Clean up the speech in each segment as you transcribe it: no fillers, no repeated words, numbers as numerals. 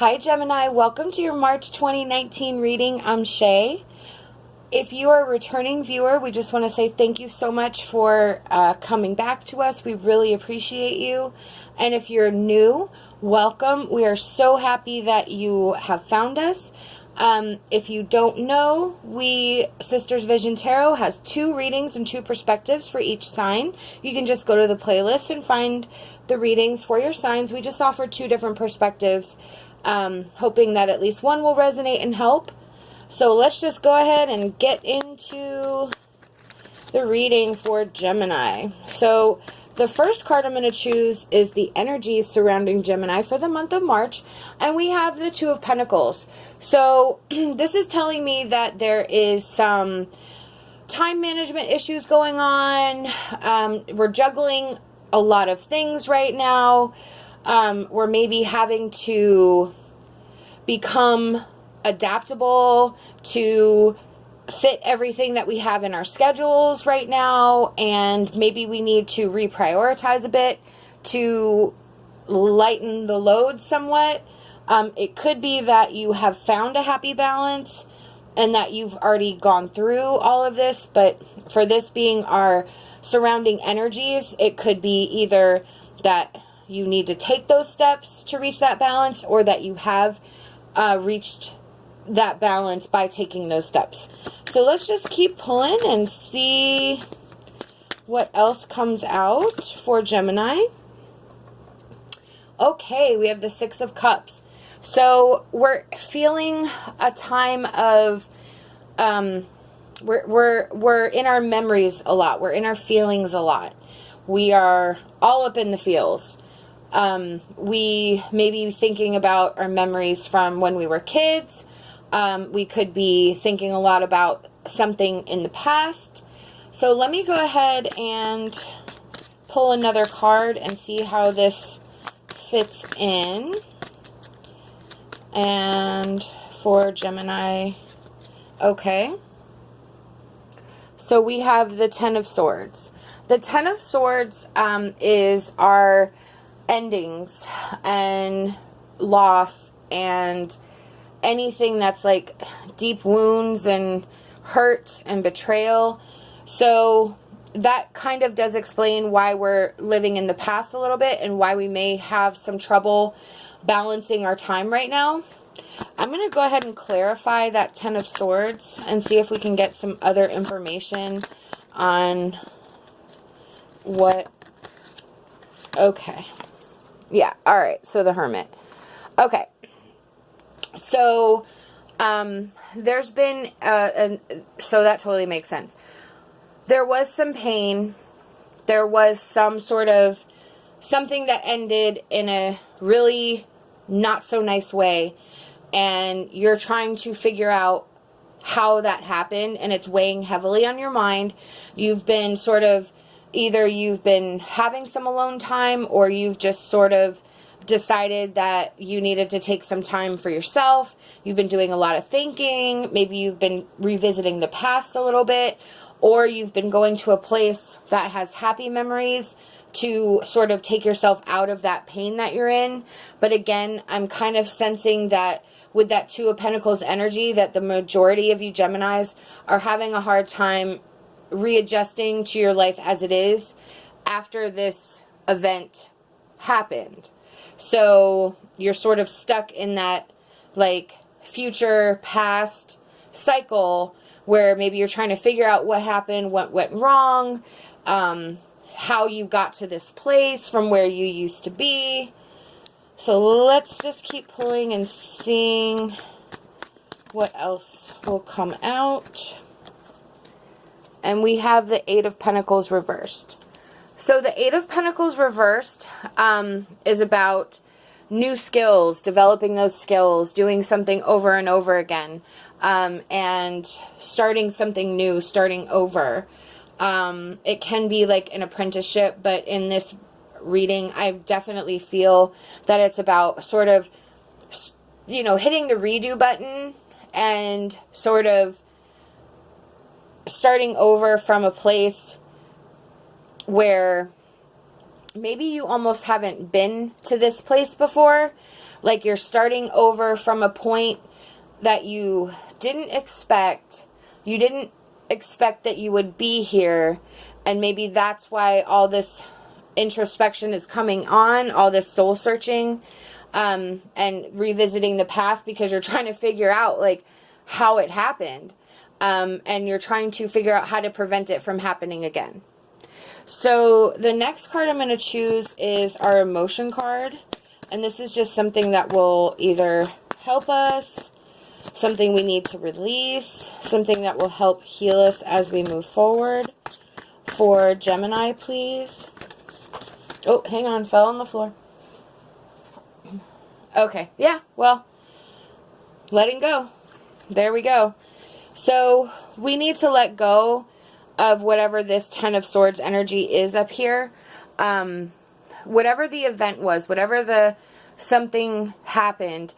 Hi Gemini, welcome to your March 2019 reading. I'm Shae. If you are a returning viewer, we just want to say thank you so much for coming back to us. We really appreciate you. And if you're new, welcome. We are so happy that you have found us. If you don't know, Sisters Vision Tarot has 2 readings and 2 perspectives for each sign. You can just go to the playlist and find the readings for your signs. We just offer 2 different perspectives, hoping that at least one will resonate and help. So let's just go ahead and get into the reading for Gemini. So the first card I'm going to choose is the energies surrounding Gemini for the month of March, and we have the 2 of Pentacles. So this is telling me that there is some time management issues going on. We're juggling a lot of things right now. We're maybe having to become adaptable to fit everything that we have in our schedules right now, and maybe we need to reprioritize a bit to lighten the load somewhat. It could be that you have found a happy balance and that you've already gone through all of this, but for this being our surrounding energies, it could be either that you need to take those steps to reach that balance, or that you have reached that balance by taking those steps. So let's just keep pulling and see what else comes out for Gemini. Okay, we have the 6 of Cups. So we're feeling a time of we're in our memories a lot. We're in our feelings a lot. We are all up in the feels. We may be thinking about our memories from when we were kids. We could be thinking a lot about something in the past. So let me go ahead and pull another card and see how this fits in. And for Gemini, okay. So we have the 10 of Swords. The 10 of Swords is our endings and loss and anything that's like deep wounds and hurt and betrayal. So that kind of does explain why we're living in the past a little bit and why we may have some trouble balancing our time right now. I'm going to go ahead and clarify that 10 of Swords and see if we can get some other information on what... Okay. Yeah, alright, so the Hermit. Okay. So, there's been, so that totally makes sense. There was some pain. There was some sort of something that ended in a really not so nice way, and you're trying to figure out how that happened, and it's weighing heavily on your mind. You've been sort of, either you've been having some alone time, or you've just sort of decided that you needed to take some time for yourself. You've been doing a lot of thinking. Maybe you've been revisiting the past a little bit, or you've been going to a place that has happy memories to sort of take yourself out of that pain that you're in. But again, I'm kind of sensing that with that 2 of Pentacles energy, that the majority of you Geminis are having a hard time readjusting to your life as it is after this event happened. So you're sort of stuck in that like future past cycle where maybe you're trying to figure out what happened, what went wrong, how you got to this place from where you used to be. So let's just keep pulling and seeing what else will come out. And we have the 8 of Pentacles reversed. So the 8 of Pentacles reversed is about new skills, developing those skills, doing something over and over again, and starting something new, starting over. It can be like an apprenticeship, but in this reading, I definitely feel that it's about sort of, you know, hitting the redo button and sort of starting over from a place where maybe you almost haven't been to this place before, Like you're starting over from a point that you didn't expect. You didn't expect that you would be here. And maybe that's why all this introspection is coming on, all this soul searching, and revisiting the past, because you're trying to figure out like how it happened. And you're trying to figure out how to prevent it from happening again. So the next card I'm going to choose is our emotion card. And this is just something that will either help us, something we need to release, something that will help heal us as we move forward. For Gemini, please. Oh, hang on, fell on the floor. Okay, yeah, well, letting go. There we go. So we need to let go of whatever this Ten of Swords energy is up here. Whatever the event was, whatever something happened,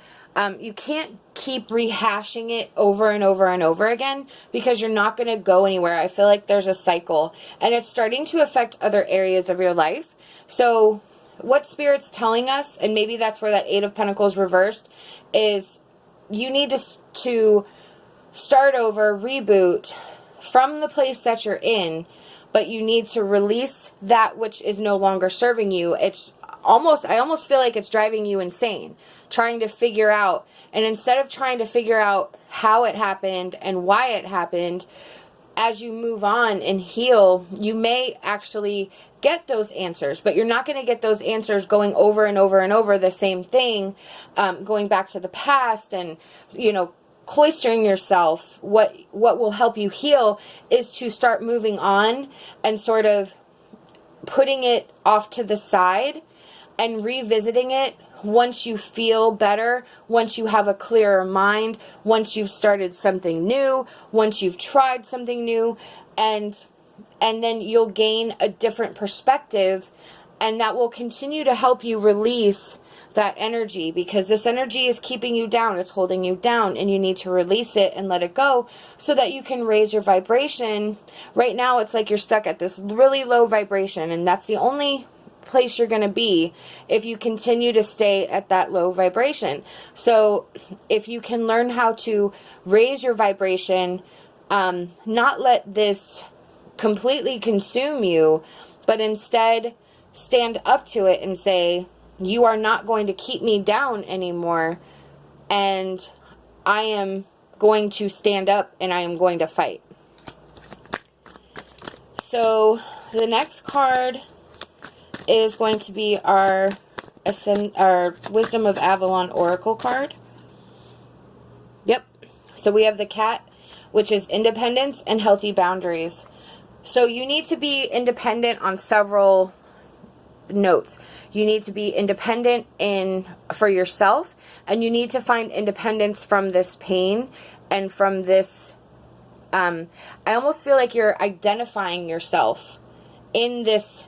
you can't keep rehashing it over and over and over again, because you're not going to go anywhere. I feel like there's a cycle, and it's starting to affect other areas of your life. So what Spirit's telling us, and maybe that's where that Eight of Pentacles reversed, is you need to start over, reboot from the place that you're in, but you need to release that which is no longer serving you. I almost feel like it's driving you insane, trying to figure out, and instead of trying to figure out how it happened and why it happened, as you move on and heal, you may actually get those answers, but you're not going to get those answers going over and over and over the same thing, going back to the past and, cloistering yourself. What will help you heal is to start moving on and sort of putting it off to the side and revisiting it once you feel better, once you have a clearer mind, once you've started something new, once you've tried something new, and then you'll gain a different perspective, and that will continue to help you release that energy, because this energy is keeping you down, it's holding you down, and you need to release it and let it go so that you can raise your vibration. Right now it's like you're stuck at this really low vibration, and that's the only place you're going to be if you continue to stay at that low vibration. So if you can learn how to raise your vibration, not let this completely consume you, but instead stand up to it and say, you are not going to keep me down anymore, and I am going to stand up and I am going to fight. So the next card is going to be our Wisdom of Avalon Oracle card. Yep. So we have the cat, which is independence and healthy boundaries. So you need to be independent on several notes. You need to be independent for yourself, and you need to find independence from this pain and from this, I almost feel like you're identifying yourself in this,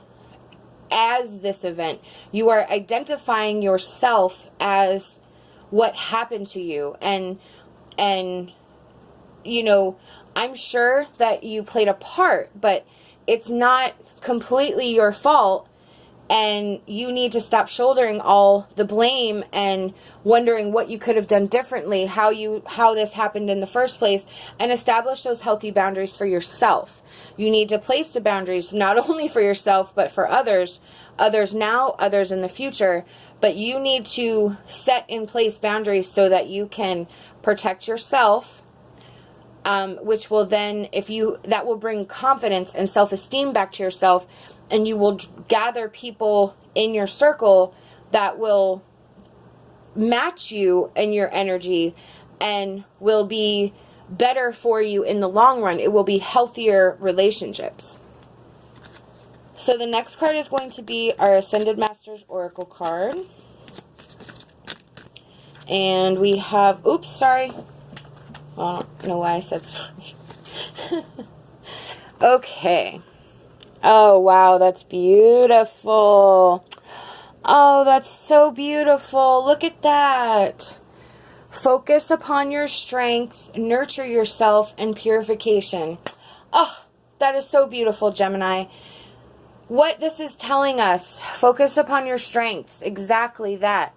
as this event. You are identifying yourself as what happened to you, and I'm sure that you played a part, but it's not completely your fault. And you need to stop shouldering all the blame and wondering what you could have done differently, how this happened in the first place, and establish those healthy boundaries for yourself. You need to place the boundaries not only for yourself, but for others now, others in the future. But you need to set in place boundaries so that you can protect yourself, which will then, that will bring confidence and self-esteem back to yourself. And you will gather people in your circle that will match you and your energy and will be better for you in the long run. It will be healthier relationships. So the next card is going to be our Ascended Masters Oracle card. And we have, oops, sorry. Well, I don't know why I said sorry. Okay. Oh, wow, that's beautiful. Oh, that's so beautiful. Look at that. Focus upon your strength, nurture yourself, and purification. Oh, that is so beautiful, Gemini. What this is telling us, focus upon your strengths, exactly that.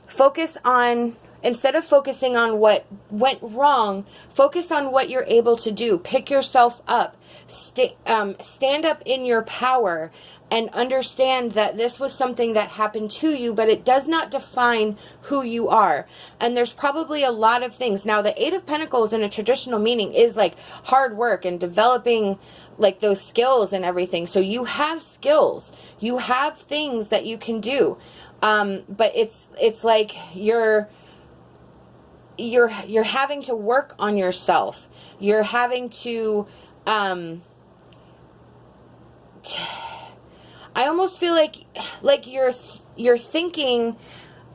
focus on, instead of focusing on what went wrong, focus on what you're able to do. Pick yourself up. Stand up in your power and understand that this was something that happened to you, but it does not define who you are. And there's probably a lot of things. Now, the Eight of Pentacles in a traditional meaning is like hard work and developing like those skills and everything. So you have skills. You have things that you can do. But it's like you're having to work on yourself. You're having to, I almost feel like you're thinking,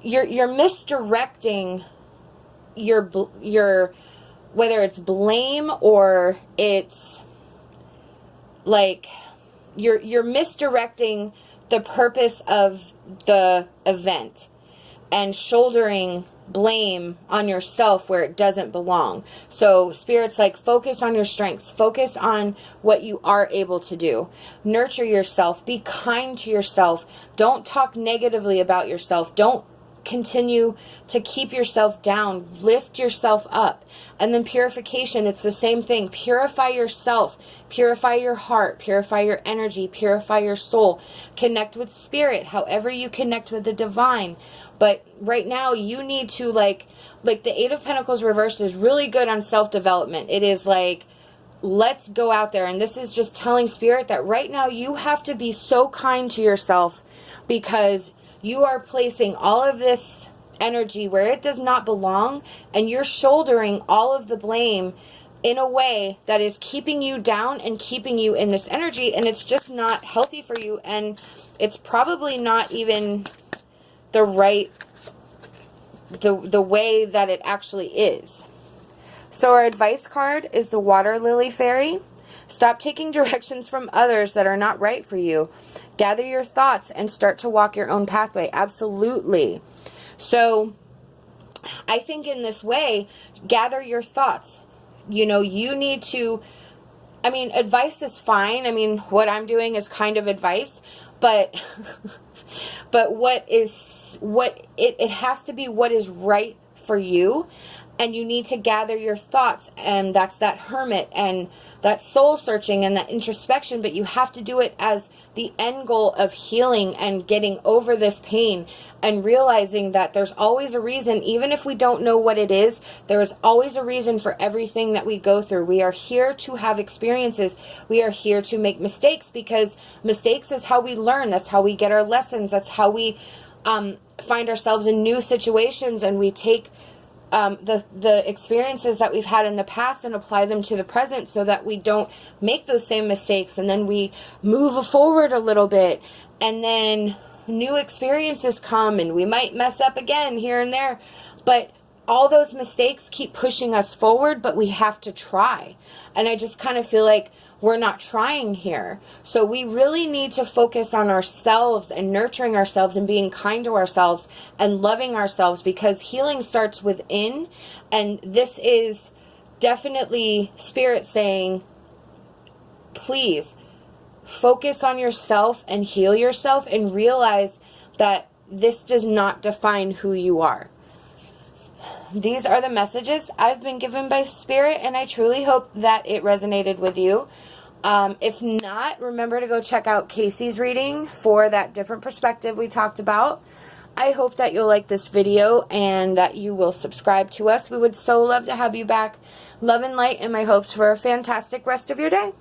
you're misdirecting your, whether it's blame or it's like, you're misdirecting the purpose of the event and shouldering blame on yourself where it doesn't belong. So Spirit's like, focus on your strengths, focus on what you are able to do, nurture yourself, be kind to yourself, don't talk negatively about yourself, don't continue to keep yourself down, lift yourself up. And then purification, it's the same thing. Purify yourself, purify your heart, purify your energy, purify your soul, connect with Spirit, however you connect with the divine. But right now you need to like the Eight of Pentacles reversed is really good on self-development. It is like, let's go out there. And this is just telling Spirit that right now you have to be so kind to yourself, because you are placing all of this energy where it does not belong, and you're shouldering all of the blame in a way that is keeping you down and keeping you in this energy, and it's just not healthy for you, and it's probably not even the right, the way that it actually is. So our advice card is the Water Lily Fairy. Stop taking directions from others that are not right for you. Gather your thoughts and start to walk your own pathway. Absolutely. So I think in this way, gather your thoughts. You know, you need to, I mean, advice is fine. I mean, what I'm doing is kind of advice, but but it has to be what is right for you, and you need to gather your thoughts, and that's that hermit and that soul searching and that introspection, but you have to do it as the end goal of healing and getting over this pain and realizing that there's always a reason. Even if we don't know what it is, there is always a reason for everything that we go through. We are here to have experiences. We are here to make mistakes, because mistakes is how we learn. That's how we get our lessons. That's how we find ourselves in new situations, and we take the experiences that we've had in the past and apply them to the present, so that we don't make those same mistakes, and then we move forward a little bit, and then new experiences come, and we might mess up again here and there, but all those mistakes keep pushing us forward, but we have to try. And I just kind of feel like we're not trying here. So we really need to focus on ourselves and nurturing ourselves and being kind to ourselves and loving ourselves, because healing starts within. And this is definitely Spirit saying, please focus on yourself and heal yourself, and realize that this does not define who you are. These are the messages I've been given by Spirit, and I truly hope that it resonated with you. If not, remember to go check out Kacey's reading for that different perspective we talked about. I hope that you'll like this video and that you will subscribe to us. We would so love to have you back. Love and light, and my hopes for a fantastic rest of your day.